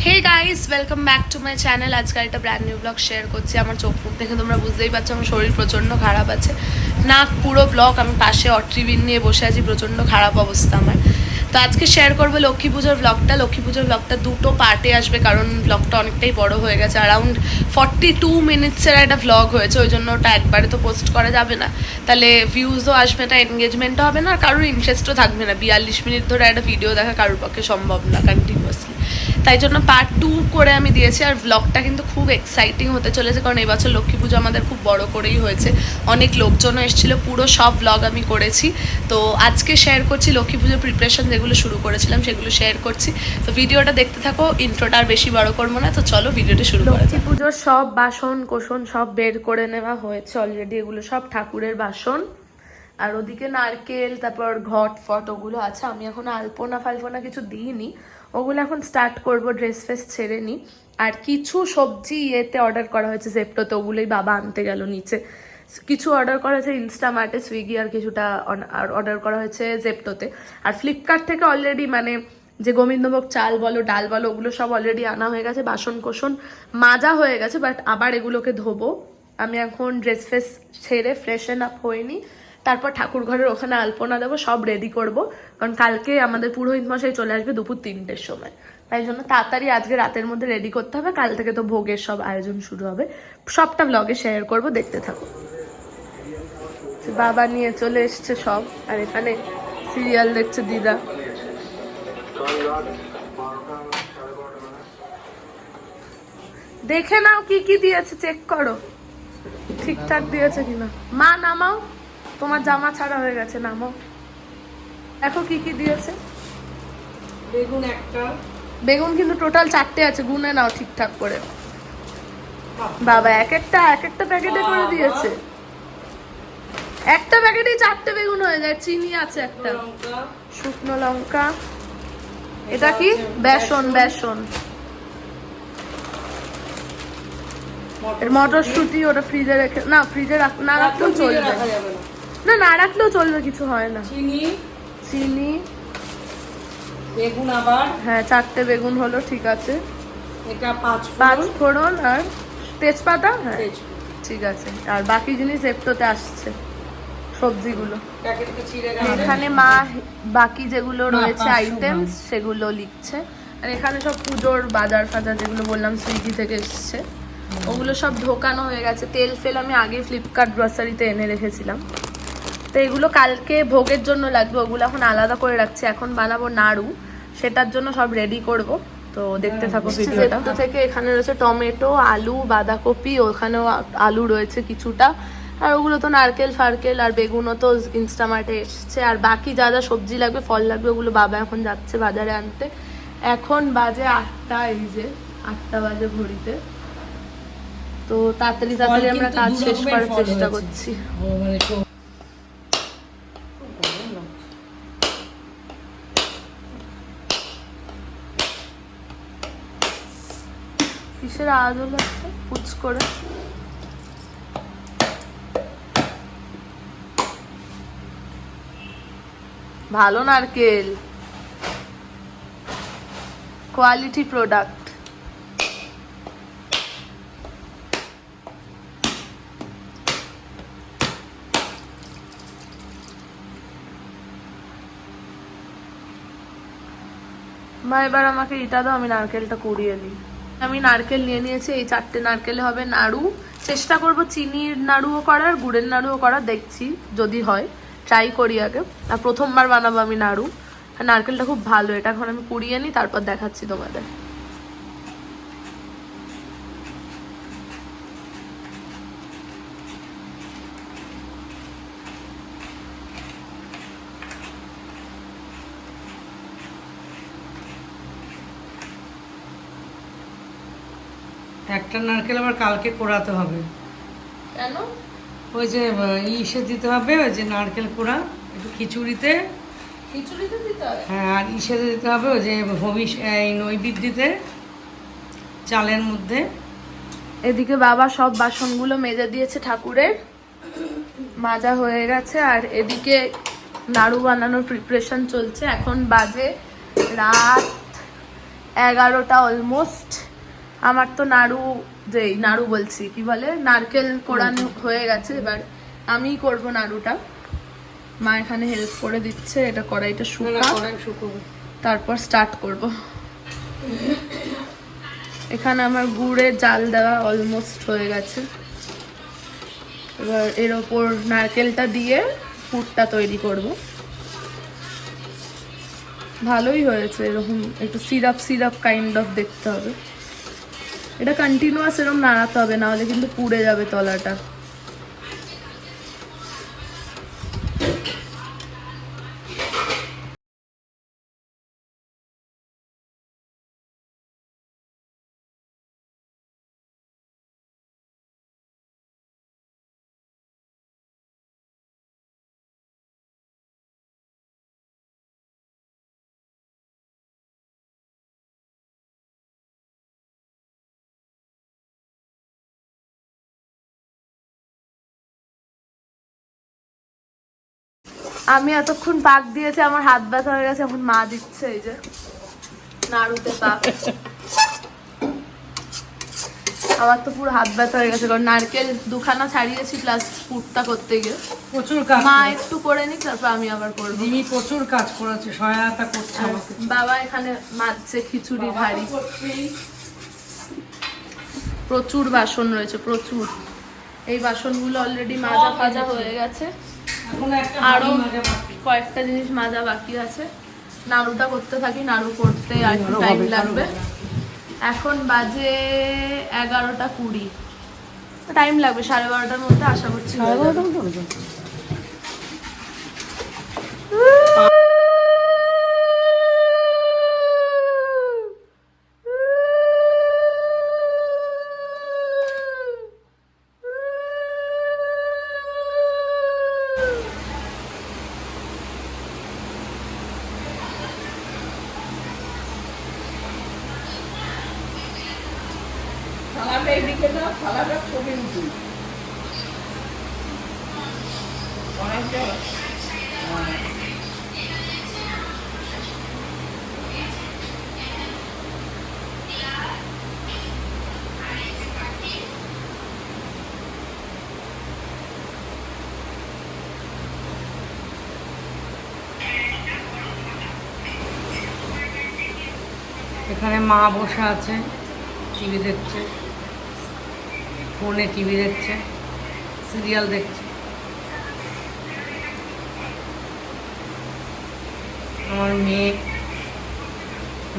Hey guys, welcome back to my channel. আজকে একটা brand new blog share করছি। আমার চোখ মুখ দেখে তোমরা বুঝতেই পারছো আমার শরীর প্রচণ্ড খারাপ আছে। নাক পুরো ব্লক, আমি পাশে অট্রিবিন নিয়ে বসে আছি, প্রচণ্ড খারাপ অবস্থা আমার। তো আজকে শেয়ার করবো লক্ষ্মী পুজোর ব্লগটা। লক্ষ্মী পুজোর ব্লগটা দুটো পার্টে আসবে, কারণ ব্লগটা অনেকটাই বড় হয়ে গেছে। অ্যারাউন্ড 42 মিনিটসের একটা ব্লগ হয়েছে, ওই জন্য ওটা একবারে তো পোস্ট করা যাবে না। তাহলে ভিউজও আসবে না, এনগেজমেন্টও হবে না, আর কারোর ইন্টারেস্টও থাকবে না। 42 মিনিট ধরে একটা ভিডিও দেখা কারোর পক্ষে সম্ভব না কন্টিনিউয়াসলি। তাই জন্য পার্ট 2 করে আমি দিয়েছি। আর ব্লগটা কিন্তু খুব এক্সাইটিং হতে চলেছে, কারণ এবছর লক্ষ্মী পুজো আমাদের খুব বড় করেই হয়েছে, অনেক লোকজনও এসেছিলো। পুরো সব ব্লগ আমি করেছি। তো আজকে শেয়ার করছি লক্ষ্মী পুজোর প্রিপারেশন যেগুলো শুরু করেছিলাম সেগুলো শেয়ার করছি। তো ভিডিওটা দেখতে থাকো, ইন্ট্রোটা আর বেশি বড় করবো না। তো চলো ভিডিওটা শুরু করা যাক। লক্ষ্মী পুজোর সব বাসন কোসন সব বের করে নেওয়া হয়েছে অলরেডি। এগুলো সব ঠাকুরের বাসন। আর ওদিকে নারকেল, তারপর ঘট ফট ওগুলো আছে। আমি এখন আলপনা ফালপনা কিছু দিইনি, ওগুলো এখন স্টার্ট করব, ড্রেস ফ্রেস ছেড়ে নিই। আর কিছু সবজি ইয়েতে অর্ডার করা হয়েছে জেপ্টোতে, ওগুলোই বাবা আনতে গেল নিচে। কিছু অর্ডার করা হয়েছে ইনস্টামার্টে, সুইগি, আর কিছুটা অর্ডার করা হয়েছে জেপ্টোতে। আর ফ্লিপকার্ট থেকে অলরেডি মানে যে গোবিন্দভোগ চাল বলো ডাল বলো ওগুলো সব অলরেডি আনা হয়ে গেছে। বাসন কোসন মাজা হয়ে গেছে, বাট আবার এগুলোকে ধোবো। আমি এখন ড্রেস ফ্রেস ছেড়ে ফ্রেশন আপ হয়নি, তারপর ঠাকুর ঘরের ওখানে আলপনা দেবো, সব রেডি করব। কারণ কালকে আমাদের পুরোহিত মশাই চলে আসবে দুপুর 3টের সময়। তাই জন্য তাড়াতাড়ি আজকে রাতের মধ্যে রেডি করতে হবে, কাল থেকে তো ভোগের সব আয়োজন শুরু হবে। সবটা ব্লগে শেয়ার করব, দেখতে থাকো। বাবা নিয়ে চলে এসছে সব, আর এখানে সিরিয়াল দেখছে দিদা। দেখে নাও কি কি দিয়েছে, চেক করো ঠিকঠাক দিয়েছে কিনা। মা নামাও, তোমার জামা ছাড়া হয়ে গেছে, নামাও। দেখো কি কি দিয়েছে। বেগুন একটা, বেগুন কিন্তু টোটাল 4টে আছে, গুনে নাও ঠিকঠাক করে। বাবা এক একটা প্যাকেটে করে দিয়েছে। একটা প্যাকেটেই 4টে বেগুন হয়ে যায়। চিনি আছে একটা, শুকনো লঙ্কা। এটা কি? বেসন। বেসন, এর মটরশুঁটি। ওটা ফ্রিজে রেখে, না ফ্রিজে না রাখলেও চলবে। না রাখলেও চলবে, কিছু হয় না। চিনি, বেগুন আবার, হ্যাঁ 4টে বেগুন হলো, ঠিক আছে। এটা 5 ফোড়ন আর তেজপাতা, হ্যাঁ ঠিক আছে। আর বাকি জিনিস জেপ্টোতে আসছে, সবজিগুলো। এখানে মা বাকি যেগুলো রয়েছে আইটেমস সেগুলো লিখছে। আর এখানে সব পুজোর বাজার ফাজার যেগুলো বললাম সুইগি থেকে এসছে, ওগুলো সব ঢোকানো হয়ে গেছে। তেল ফেল আমি আগে ফ্লিপকার্ট গ্রসারিতে এনে রেখেছিলাম। তো এগুলো কালকে ভোগের জন্য লাগবে, ওগুলো এখন আলাদা করে রাখছি। এখন বানাবো নাড়ু, সেটার জন্য সব রেডি করব। তো দেখতে থাকো ভিডিওটা। তো থেকে এখানে রয়েছে টমেটো, আলু, বাঁধাকপি, ওখানেও আলু রয়েছে কিছুটা। আর ওগুলো তো নারকেল ফারকেল, আর বেগুনও তো ইনস্টামার্টে এসছে। আর বাকি যা যা সবজি লাগবে ফল লাগবে ওগুলো বাবা এখন যাচ্ছে বাজারে আনতে। এখন বাজে 8টা, এই যে 8টা বাজে ঘড়িতে। তো তাড়াতাড়ি আমরা কাজ শেষ করার চেষ্টা করছি। কিসের আওয়াজ হলো একটা পুচ করে? ভালো নারকেল, কোয়ালিটি প্রোডাক্ট। মা এবার আমাকে এটা দাও, আমি নারকেলটা কুড়িয়ে নিই। আমি নারকেল নিয়ে নিয়েছি, এই 4টে নারকেলে হবে নাড়ু। চেষ্টা করব চিনির নাড়ুও করার, গুড়ের নাড়ুও করার, দেখছি যদি হয়, ট্রাই করি আগে। আর প্রথমবার বানাবো আমি নাড়ু। আর নারকেলটা খুব ভালো, এটা এখন আমি কুড়িয়ে নিই, তারপর দেখাচ্ছি তোমাদের। একটা নারকেল আবার কালকে কোড়াতে হবে। কেন? ওই যে ইসে দিতে হবে, ওই যে নারকেল কোড়া একটু খিচুড়িতে দিতে হয়। হ্যাঁ, আর ইসে দিতে হবে ওই যে এই নৈবেদ্যতে চালের মধ্যে। এদিকে বাবা সব বাসনগুলো মেজে দিয়েছে ঠাকুরের, মাজা হয়ে গেছে। আর এদিকে নাড়ু বানানোর প্রিপারেশন চলছে। এখন বাজে রাত 11টা অলমোস্ট। আমার তো নাড়ু বলছি, কি বলে, নারকেল কোড়ানো হয়ে গেছে। এবার আমিই করব নাড়ুটা। মা এখানে হেল্প করে দিচ্ছে, এটা কড়াইটা শুকাবে, তারপর স্টার্ট করব। এখানে আমার গুড়ের জাল দেওয়া অলমোস্ট হয়ে গেছে। এবার এর ওপর নারকেলটা দিয়ে পুরটা তৈরি করব। ভালোই হয়েছে, এরকম একটু সিরাপ সিরাপ কাইন্ড অফ দেখতে হবে। এটা কন্টিনিউয়াস এরকম নাড়াতে হবে, না হলে কিন্তু পুড়ে যাবে তলাটা। আমি এতক্ষণ পাক দিয়েছি, আমার হাত ব্যথা হয়ে গেছে, এখন মা দিচ্ছে এই যে নাড়ুতে পাক। আমার তো পুরো হাত ব্যথা হয়ে গেছে, কারণ নারকেল দুখানা ছাড়িয়েছি প্লাস পুরটা করতে গিয়ে প্রচুর কাজ। মা একটু করে নিক, তারপর আমি আবার করবো। দিদি প্রচুর কাজ করেছে, সহায়তা করছে আমাকে। বাবা এখানে মাজছে খিচুড়ি ভারী। প্রচুর বাসন রয়েছে, প্রচুর। এই বাসনগুলো অলরেডি মাজা ফাজা হয়ে গেছে, আরো কয়েকটা জিনিস মাজা বাকি আছে। নাড়ুটা করতে থাকি, নাড়ু করতে আর একটু টাইম লাগবে। এখন বাজে 11:20, টাইম লাগবে, 12:30টার মধ্যে আশা করছি। এখানে মা বসে আছে, টিভি দেখছে, ফোনে টিভি দেখছে, সিরিয়াল দেখছে। আমার মেয়ে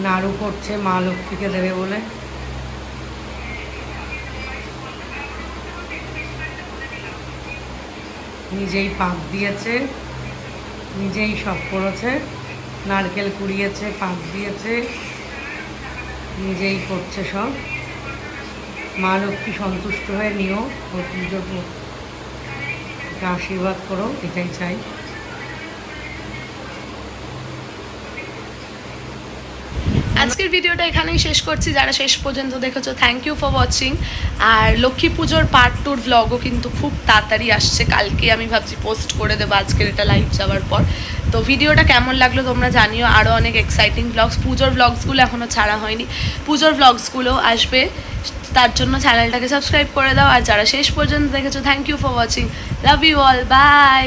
নাড়ু করছে মা লক্ষ্মীকে দেবে বলে। নিজেই পাক দিয়েছে, নিজেই সব করেছে, নারকেল কুড়িয়েছে, পাক দিয়েছে, নিজেই করছে সব। মা লক্ষ্মী সন্তুষ্ট হয়ে নিও, ওর পুজোর আশীর্বাদ করো, এটাই চাই। আজকের ভিডিওটা এখানেই শেষ করছি। যারা শেষ পর্যন্ত দেখেছো, থ্যাংক ইউ ফর ওয়াচিং। আর লক্ষ্মী পুজোর পার্ট 2 ভ্লগও কিন্তু খুব তাড়াতাড়ি আসছে, কালকে আমি ভাবছি পোস্ট করে দেবো, আজকের এটা লাইভ যাওয়ার পর। তো ভিডিওটা কেমন লাগলো তোমরা জানিও। আরও অনেক এক্সাইটিং ভ্লগস, পুজোর ভ্লগসগুলো এখনও ছাড়া হয়নি, পুজোর ভ্লগসগুলো আসবে, তার জন্য চ্যানেলটাকে সাবস্ক্রাইব করে দাও। আর যারা শেষ পর্যন্ত দেখেছো, thank you for watching, love you all, by.